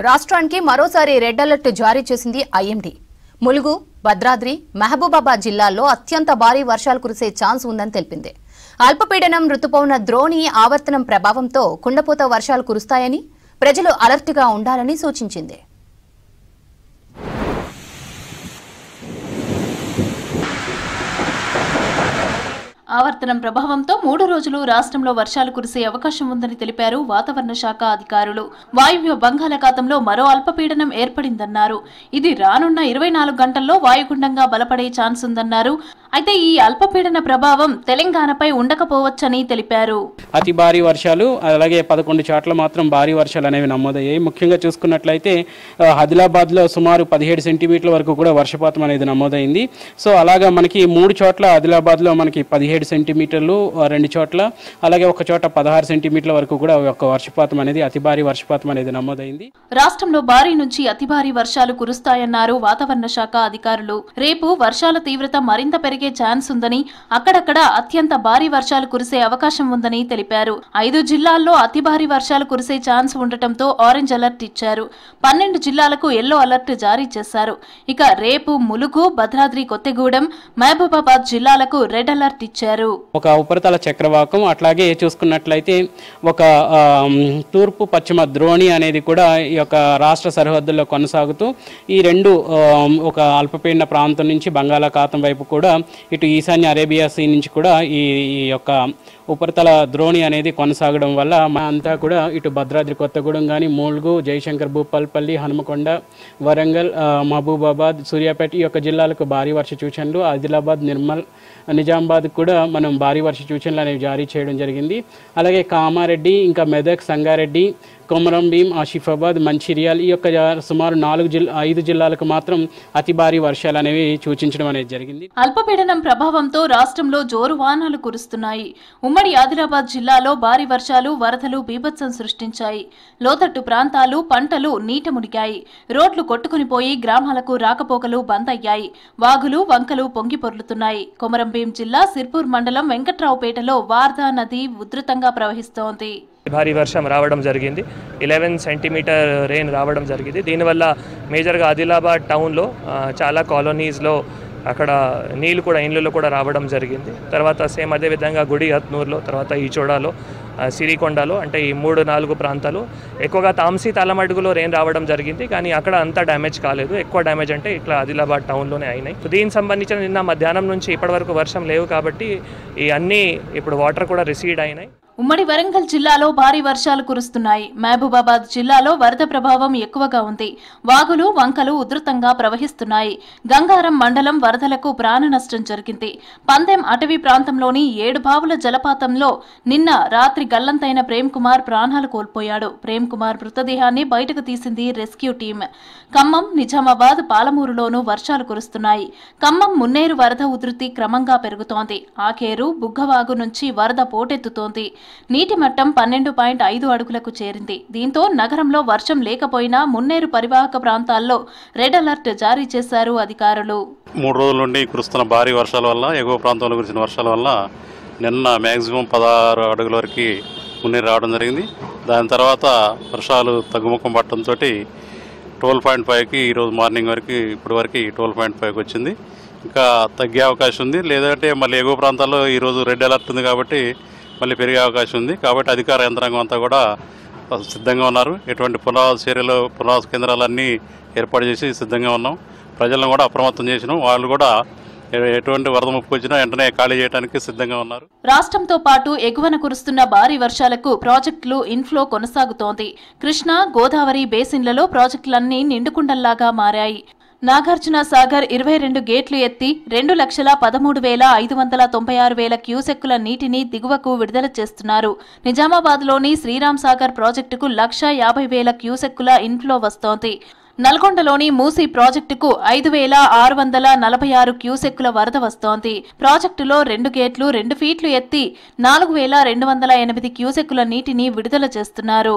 రాష్ట్రానికి మరోసారి red alert జారీ చేసింది ఐఎండీ. ములుగు, భద్రాద్రి, మహబూబాబాద్ జిల్లాల్లో అత్యంత భారీ వర్షాలు కురిసే ఛాన్స్ ఉందని తెలిపింది. అల్పపీడనం రుతుపవన ద్రోణి ఆవర్తనం ప్రభావంతో కుండపోత వర్షాలు కురుస్తాయని, ప్రజలు అలర్ట్గా ఉండాలని సూచించింది. ఆవర్తనం ప్రభావంతో 3 రోజులు రాష్ట్రంలో వర్షాలు కురిసే అవకాశం ఉందని తెలిపారు వాతావరణ శాఖ అధికారులు. వాయువ్య బంగాళాఖాతంలో మరో అల్పపీడనం ఏర్పడిందన్నారు. ఇది రానున్న 24 గంటల్లో వాయుగుండంగా బలపడే ఛాన్స్ ఉందన్నారు. అయితే ఈ అల్పపీడన ప్రభావం తెలంగాణపై ఉండకపోవచ్చని తెలిపారు. అతి భారీ వర్షాలు అలాగే 11 చోట్ల మాత్రం భారీ వర్షాలు అనేవి నమోదయ్యాయి. ముఖ్యంగా చూసుకున్నట్లయితే ఆదిలాబాద్లో సుమారు 17 సెంటీమీటర్ల వరకు కూడా వర్షపాతం అనేది నమోదైంది. సో అలాగా మనకి 3 చోట్ల ఆదిలాబాద్లో మనకి 17 సెంటీమీటర్లు, 2 చోట్ల అలాగే ఒక చోట 16 సెంటీమీటర్ల వరకు కూడా ఒక వర్షపాతం అనేది అతి భారీ వర్షపాతం అనేది నమోదైంది. రాష్ట్రంలో భారీ నుంచి అతి భారీ వర్షాలు కురుస్తాయన్నారు వాతావరణ శాఖ అధికారులు. రేపు వర్షాల తీవ్రత మరింత పెరిగే ఛాన్స్ ఉందని, అక్కడక్కడ అత్యంత భారీ వర్షాలు కురిసే అవకాశం ఉందని తెలిపారు. 5 జిల్లాల్లో అతి భారీ వర్షాలు కురిసే ఛాన్స్ ఉండటంతో ఆరెంజ్ అలర్ట్ ఇచ్చారు. 12 జిల్లాలకు ఎల్లో అలర్ట్ జారీ చేశారు. ఇక రేపు ములుగు, భద్రాద్రి కొత్తగూడెం, మహబూబాబాద్ జిల్లాలకు రెడ్ అలర్ట్ ఇచ్చారు. ఒక ఉపరితల చక్రవాకం అట్లాగే చూసుకున్నట్లయితే ఒక తూర్పు పశ్చిమ ద్రోణి అనేది కూడా ఈ యొక్క రాష్ట్ర సరిహద్దుల్లో కొనసాగుతూ ఈ రెండు ఒక అల్పపీడన ప్రాంతం నుంచి బంగాళాఖాతం వైపు కూడా ఇటు ఈశాన్య అరేబియా సీ నుంచి కూడా ఈ యొక్క ఉపరితల ద్రోణి అనేది కొనసాగడం వల్ల అంతా కూడా ఇటు భద్రాద్రి కొత్తగూడెం కానీ, ములుగు, జయశంకర్ భూపాలపల్లి, హనుమకొండ, వరంగల్, మహబూబాబాద్, సూర్యాపేట ఈ యొక్క జిల్లాలకు భారీ వర్ష సూచనలు, ఆదిలాబాద్, నిర్మల్, నిజామాబాద్ కూడా మనం భారీ వర్ష సూచనలు అనేవి జారీ చేయడం జరిగింది. అలాగే కామారెడ్డి, ఇంకా మెదక్, సంగారెడ్డి, కొమరంభీం, ఆసిఫాబాద్, మంచిర్యాల్ ఈ యొక్క సుమారు 5 జిల్లాలకు మాత్రం అతి భారీ వర్షాలు అనేవి సూచించడం అనేది జరిగింది. అల్పపీడనం ప్రభావంతో రాష్ట్రంలో జోరు వానాలు కురుస్తున్నాయి. ఉమ్మడి ఆదిలాబాద్ జిల్లాలో భారీ వర్షాలు, వరదలు బీభత్సం సృష్టించాయి. లోతట్టు ప్రాంతాలు, పంటలు నీట మునిగాయి. రోడ్లు కొట్టుకునిపోయి గ్రామాలకు రాకపోకలు బంద్ అయ్యాయి. వాగులు, వంకలు పొంగి పొర్లుతున్నాయి. కొమరంభీం జిల్లా సిర్పూర్ మండలం వెంకట్రావుపేటలో వార్దా నది ఉధృతంగా ప్రవహిస్తోంది. భారీ వర్షం రావడం జరిగింది. 11 సెంటీమీటర్ రెయిన్ రావడం జరిగింది. దీనివల్ల మేజర్గా ఆదిలాబాద్ టౌన్లో చాలా కాలనీస్లో అక్కడ నీళ్ళు కూడా ఇండ్లలో కూడా రావడం జరిగింది. తర్వాత సేమ్ అదేవిధంగా గుడి హత్నూరులో, తర్వాత ఈచోడాలో, సిరికొండలో అంటే ఈ 3-4 ప్రాంతాలు ఎక్కువగా తాంసీ తాళమడుగులో రెయిన్ రావడం జరిగింది. కానీ అక్కడ అంత డ్యామేజ్ కాలేదు. ఎక్కువ డ్యామేజ్ అంటే ఇట్లా ఆదిలాబాద్ టౌన్లోనే అయినాయి. సో దీనికి సంబంధించిన నిన్న మధ్యాహ్నం నుంచి ఇప్పటివరకు వర్షం లేవు కాబట్టి ఈ అన్నీ ఇప్పుడు వాటర్ కూడా రిసీడ్ అయినాయి. ఉమ్మడి వరంగల్ జిల్లాలో భారీ వర్షాలు కురుస్తున్నాయి. మహబూబాబాద్ జిల్లాలో వరద ప్రభావం ఎక్కువగా ఉంది. వాగులు, వంకలు ఉధృతంగా ప్రవహిస్తున్నాయి. గంగారం మండలం వరదలకు ప్రాణ నష్టం జరిగింది. పందెం అటవీ ప్రాంతంలోని 7 బావుల జలపాతంలో నిన్న రాత్రి గల్లంతైన ప్రేమ్ కుమార్ ప్రాణాలు కోల్పోయాడు. ప్రేమ్ కుమార్ మృతదేహాన్ని బయటకు తీసింది రెస్క్యూ టీం. ఖమ్మం, నిజామాబాద్, పాలమూరులోనూ వర్షాలు కురుస్తున్నాయి. ఖమ్మం మున్నేరు వరద ఉధృతి క్రమంగా పెరుగుతోంది. ఆకేరు, బుగ్గవాగు నుంచి వరద పోటెత్తుతోంది. నీటి మట్టం 12.5 అడుగులకు చేరింది. దీంతో నగరంలో వర్షం లేకపోయినా మున్నేరు పరివాహక ప్రాంతాల్లో రెడ్ అలర్ట్ జారీ చేశారు అధికారులు. 3 రోజుల నుండి కురుస్తున్న భారీ వర్షాల వల్ల, ఎగువ ప్రాంతంలో కురిసిన వర్షాల వల్ల నిన్న మ్యాక్సిమం 16 అడుగుల వరకు మున్నేరు రావడం జరిగింది. దాని తర్వాత వర్షాలు తగ్గుముఖం పట్టడంతో 12.5కి ఈరోజు మార్నింగ్ వరకు ఇప్పటి వరకు 12.5కి వచ్చింది. ఇంకా తగ్గే అవకాశం ఉంది. లేదంటే మళ్ళీ ఎగువ ప్రాంతాల్లో ఈరోజు రెడ్ అలర్ట్ ఉంది కాబట్టి మళ్ళీ పెరిగే అవకాశం ఉంది. కాబట్టి అధికార యంత్రాంగం అంతా కూడా సిద్ధంగా ఉన్నారు. ఎటువంటి పునరావాస చర్యలు, పునరావాస కేంద్రాలన్నీ ఏర్పాటు చేసి సిద్ధంగా ఉన్నాం. ప్రజలను కూడా అప్రమత్తం చేసినాం. వాళ్ళు కూడా ఎటువంటి వరద ముప్పు వచ్చినా వెంటనే ఖాళీ చేయడానికి సిద్ధంగా ఉన్నారు. రాష్ట్రంతో పాటు ఎగువన కురుస్తున్న భారీ వర్షాలకు ప్రాజెక్టులు ఇన్ఫ్లో కొనసాగుతోంది. కృష్ణా, గోదావరి బేసిన్లలో ప్రాజెక్టులన్నీ నిండుకుండల్లాగా మారాయి. నాగార్జున సాగర్ 22 గేట్లు ఎత్తి 2,13,596,000 క్యూసెక్కుల నీటిని దిగువకు విడుదల చేస్తున్నారు. నిజామాబాద్లోని శ్రీరామ్ సాగర్ ప్రాజెక్టుకు 1,50,000 క్యూసెక్కుల ఇన్ఫ్లో వస్తోంది. నల్గొండలోని మూసీ ప్రాజెక్టుకు 5,646 క్యూసెక్కుల వరద వస్తోంది. ప్రాజెక్టులో 2 గేట్లు 2 ఫీట్లు ఎత్తి 4,208 క్యూసెక్కుల నీటిని విడుదల చేస్తున్నారు.